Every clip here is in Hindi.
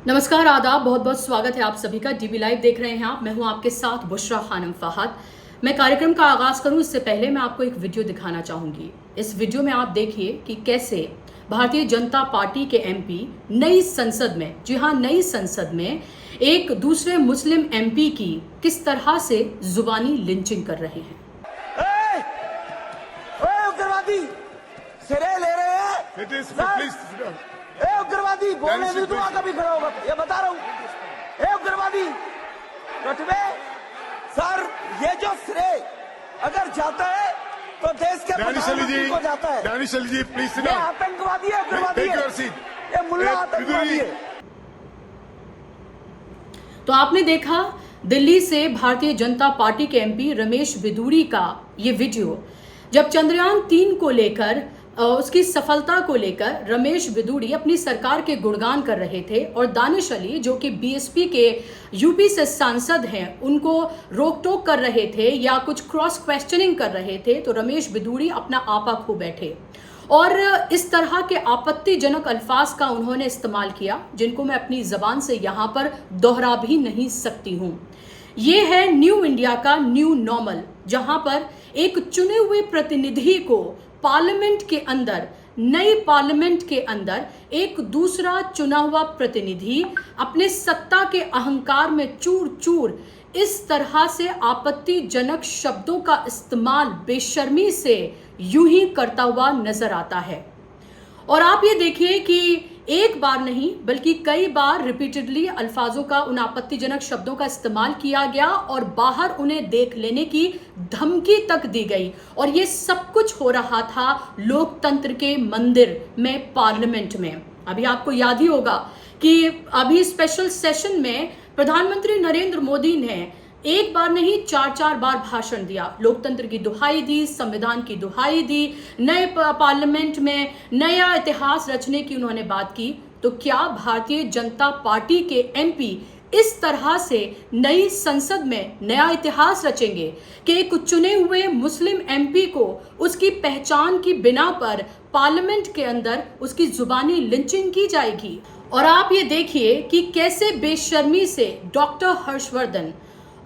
नमस्कार, आदाब, बहुत बहुत स्वागत है आप सभी का। डीबी लाइव देख रहे हैं आप। मैं हूं आपके साथ बुशरा खानम फहद। मैं कार्यक्रम का आगाज करूं इससे पहले मैं आपको एक वीडियो दिखाना चाहूंगी। इस वीडियो में आप देखिए कि कैसे भारतीय जनता पार्टी के एमपी नई संसद में, जी हां, नई संसद में एक दूसरे मुस्लिम एमपी की किस तरह से जुबानी लिंचिंग कर रहे हैं। उग्रवादी सिरे ले रहे हैं। उग्रवादी बोलने में तो आगे भी खड़ा होगा, ये बता रहा हूं। उग्रवादी रटवे सर, ये जो श्रेय अगर जाता है तो देश के प्रधानमंत्री को जाता है। दानिश अली जी, प्लीज ये आतंकवादी है, उग्रवादी है, ये मुल्ला आतंकवादी है। तो आपने देखा दिल्ली से भारतीय जनता पार्टी के एमपी रमेश बिधूड़ी का ये वीडियो, जब चंद्रयान 3 को लेकर उसकी सफलता को लेकर रमेश बिधूड़ी अपनी सरकार के गुणगान कर रहे थे और दानिश अली जो कि बीएसपी के यूपी से सांसद हैं उनको रोक टोक कर रहे थे या कुछ क्रॉस क्वेश्चनिंग कर रहे थे, तो रमेश बिधूड़ी अपना आपा खो बैठे और इस तरह के आपत्तिजनक अल्फाज का उन्होंने इस्तेमाल किया जिनको मैं अपनी जबान से यहाँ पर दोहरा भी नहीं सकती हूँ। ये है न्यू इंडिया का न्यू नॉर्मल, जहां पर एक चुने हुए प्रतिनिधि को पार्लियामेंट के अंदर, नई पार्लियामेंट के अंदर एक दूसरा चुना हुआ प्रतिनिधि अपने सत्ता के अहंकार में चूर चूर इस तरह से आपत्तिजनक शब्दों का इस्तेमाल बेशर्मी से यूं ही करता हुआ नजर आता है। और आप ये देखिए कि एक बार नहीं बल्कि कई बार रिपीटेडली अल्फाजों का, उन आपत्तिजनक शब्दों का इस्तेमाल किया गया और बाहर उन्हें देख लेने की धमकी तक दी गई। और ये सब कुछ हो रहा था लोकतंत्र के मंदिर में, पार्लियामेंट में। अभी आपको याद ही होगा कि अभी स्पेशल सेशन में प्रधानमंत्री नरेंद्र मोदी ने एक बार नहीं 4 बार भाषण दिया, लोकतंत्र की दुहाई दी, संविधान की दुहाई दी, नए पार्लियामेंट में नया इतिहास रचने की उन्होंने बात की। तो क्या भारतीय जनता पार्टी के एमपी इस तरह से नई संसद में नया इतिहास रचेंगे कि एक चुने हुए मुस्लिम एमपी को उसकी पहचान की बिना पर पार्लियामेंट के अंदर उसकी जुबानी लिंचिंग की जाएगी? और आप ये देखिए कि कैसे बेशर्मी से डॉक्टर हर्षवर्धन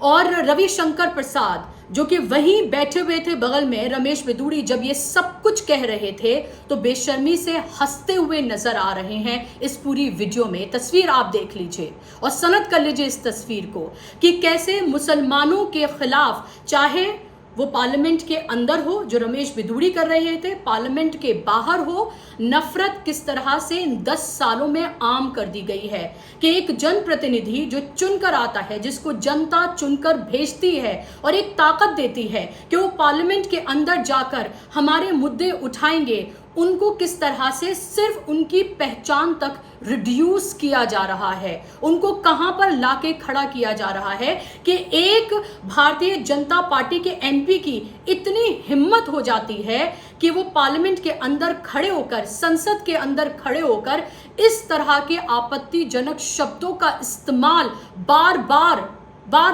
और रविशंकर प्रसाद, जो कि वहीं बैठे हुए थे बगल में रमेश बिधूड़ी, जब ये सब कुछ कह रहे थे तो बेशर्मी से हंसते हुए नजर आ रहे हैं इस पूरी वीडियो में। तस्वीर आप देख लीजिए और सनद कर लीजिए इस तस्वीर को कि कैसे मुसलमानों के खिलाफ, चाहे वो पार्लियामेंट के अंदर हो जो रमेश बिधूड़ी कर रहे थे, पार्लियामेंट के बाहर हो, नफरत किस तरह से इन 10 सालों में आम कर दी गई है कि एक जनप्रतिनिधि जो चुनकर आता है, जिसको जनता चुनकर भेजती है और एक ताकत देती है कि वो पार्लियामेंट के अंदर जाकर हमारे मुद्दे उठाएंगे, उनको किस तरह से सिर्फ उनकी पहचान तक रिड्यूस किया जा रहा है, उनको कहां पर लाके खड़ा किया जा रहा है कि एक भारतीय जनता पार्टी के एमपी की इतनी हिम्मत हो जाती है कि वो पार्लियामेंट के अंदर खड़े होकर, संसद के अंदर खड़े होकर इस तरह के आपत्तिजनक शब्दों का इस्तेमाल बार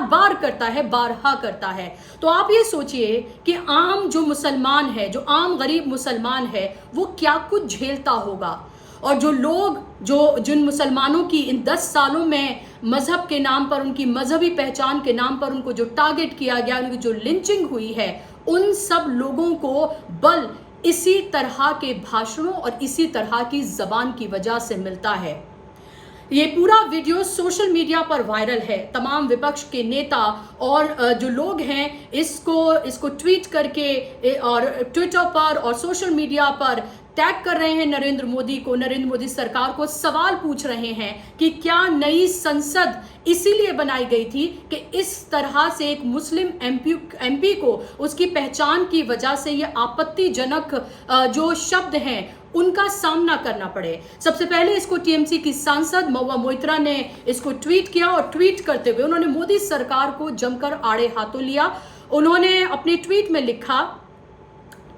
बार करता है, बारहा करता है। तो आप ये सोचिए कि आम जो मुसलमान है, जो आम गरीब मुसलमान है, वो क्या कुछ झेलता होगा। और जो लोग, जिन मुसलमानों की इन 10 सालों में मजहब के नाम पर, उनकी मजहबी पहचान के नाम पर उनको जो टारगेट किया गया, उनकी जो लिंचिंग हुई है, उन सब लोगों को बल इसी तरह के भाषणों और इसी तरह की जबान की वजह से मिलता है। ये पूरा वीडियो सोशल मीडिया पर वायरल है। तमाम विपक्ष के नेता और जो लोग हैं इसको ट्वीट करके और ट्विटर पर और सोशल मीडिया पर टैग कर रहे हैं नरेंद्र मोदी को, नरेंद्र मोदी सरकार को, सवाल पूछ रहे हैं कि क्या नई संसद इसीलिए बनाई गई थी कि इस तरह से एक मुस्लिम एमपी को उसकी पहचान की वजह से ये आपत्तिजनक जो शब्द हैं उनका सामना करना पड़े। सबसे पहले इसको टीएमसी की सांसद महुआ मोइत्रा ने इसको ट्वीट किया और ट्वीट करते हुए उन्होंने मोदी सरकार को जमकर आड़े हाथों लिया। उन्होंने अपने ट्वीट में लिखा,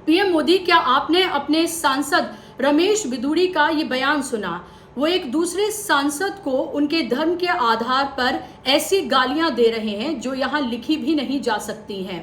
पीएम मोदी, क्या आपने अपने सांसद रमेश बिधूड़ी का ये बयान सुना? वो एक दूसरे सांसद को उनके धर्म के आधार पर ऐसी गालियां दे रहे हैं जो यहां लिखी भी नहीं जा सकती हैं।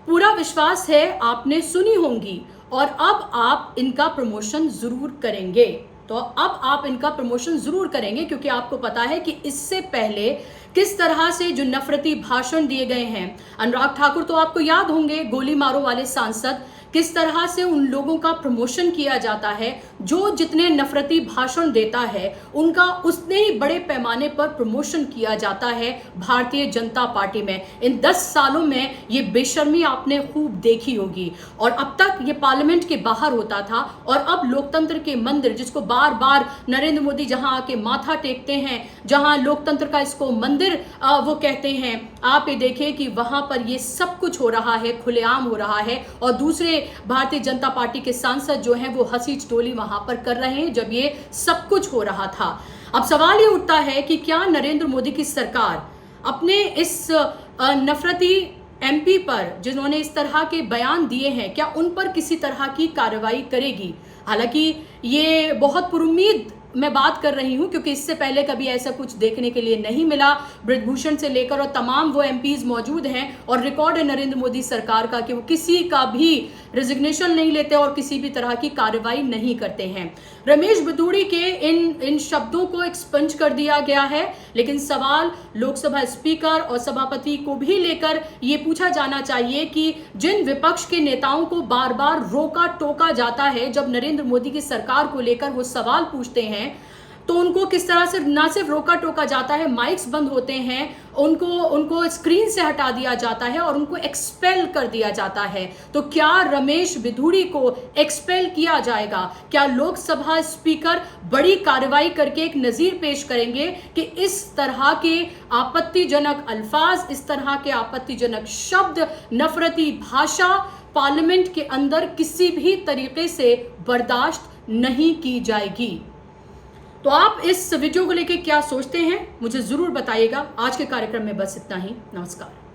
पूरा विश्वास है आपने सुनी होंगी और अब आप इनका प्रमोशन जरूर करेंगे। तो अब आप इनका प्रमोशन जरूर करेंगे, क्योंकि आपको पता है कि इससे पहले किस तरह से जो नफरती भाषण दिए गए हैं। अनुराग ठाकुर तो आपको याद होंगे, गोली मारो वाले सांसद, किस तरह से उन लोगों का प्रमोशन किया जाता है जो जितने नफरती भाषण देता है उनका उतने ही बड़े पैमाने पर प्रमोशन किया जाता है भारतीय जनता पार्टी में। इन 10 सालों में ये बेशर्मी आपने खूब देखी होगी। और अब तक ये पार्लियामेंट के बाहर होता था, और अब लोकतंत्र के मंदिर, जिसको बार बार नरेंद्र मोदी जहां आके माथा टेकते हैं, जहां लोकतंत्र का इसको मंदिर वो कहते हैं, आप ये देखिए कि वहां पर ये सब कुछ हो रहा है, खुलेआम हो रहा है। और दूसरे भारतीय जनता पार्टी के सांसद जो हैं वो हंसी ठिठोली वहां पर कर रहे हैं जब ये सब कुछ हो रहा था। अब सवाल ये उठता है कि क्या नरेंद्र मोदी की सरकार अपने इस नफरती एमपी पर जिन्होंने इस तरह के बयान दिए हैं, क्या उन पर किसी तरह की कार्रवाई करेगी? हालांकि ये बहुत पुरुम्मीद मैं बात कर रही हूं, क्योंकि इससे पहले कभी ऐसा कुछ देखने के लिए नहीं मिला। बृजभूषण से लेकर और तमाम वो एमपीज मौजूद हैं, और रिकॉर्ड है नरेंद्र मोदी सरकार का कि वो किसी का भी रेजिग्नेशन नहीं लेते और किसी भी तरह की कार्रवाई नहीं करते हैं। रमेश बिधूड़ी के इन शब्दों को एक्सपंज कर दिया गया है, लेकिन सवाल लोकसभा स्पीकर और सभापति को भी लेकर ये पूछा जाना चाहिए कि जिन विपक्ष के नेताओं को बार बार रोका टोका जाता है जब नरेंद्र मोदी की सरकार को लेकर वो सवाल पूछते हैं, तो उनको किस तरह से ना सिर्फ रोका टोका जाता है, माइक्स बंद होते हैं, उनको स्क्रीन से हटा दिया जाता है और उनको एक्सपेल कर दिया जाता है। तो क्या रमेश बिधूड़ी को एक्सपेल किया जाएगा? क्या लोकसभा स्पीकर बड़ी कार्रवाई करके एक नजीर पेश करेंगे कि इस तरह के आपत्तिजनक अल्फाज, इस तरह के आपत्तिजनक शब्द, नफरती भाषा पार्लियामेंट के अंदर किसी भी तरीके से बर्दाश्त नहीं की जाएगी? तो आप इस वीडियो को लेकर क्या सोचते हैं, मुझे जरूर बताइएगा। आज के कार्यक्रम में बस इतना ही। नमस्कार।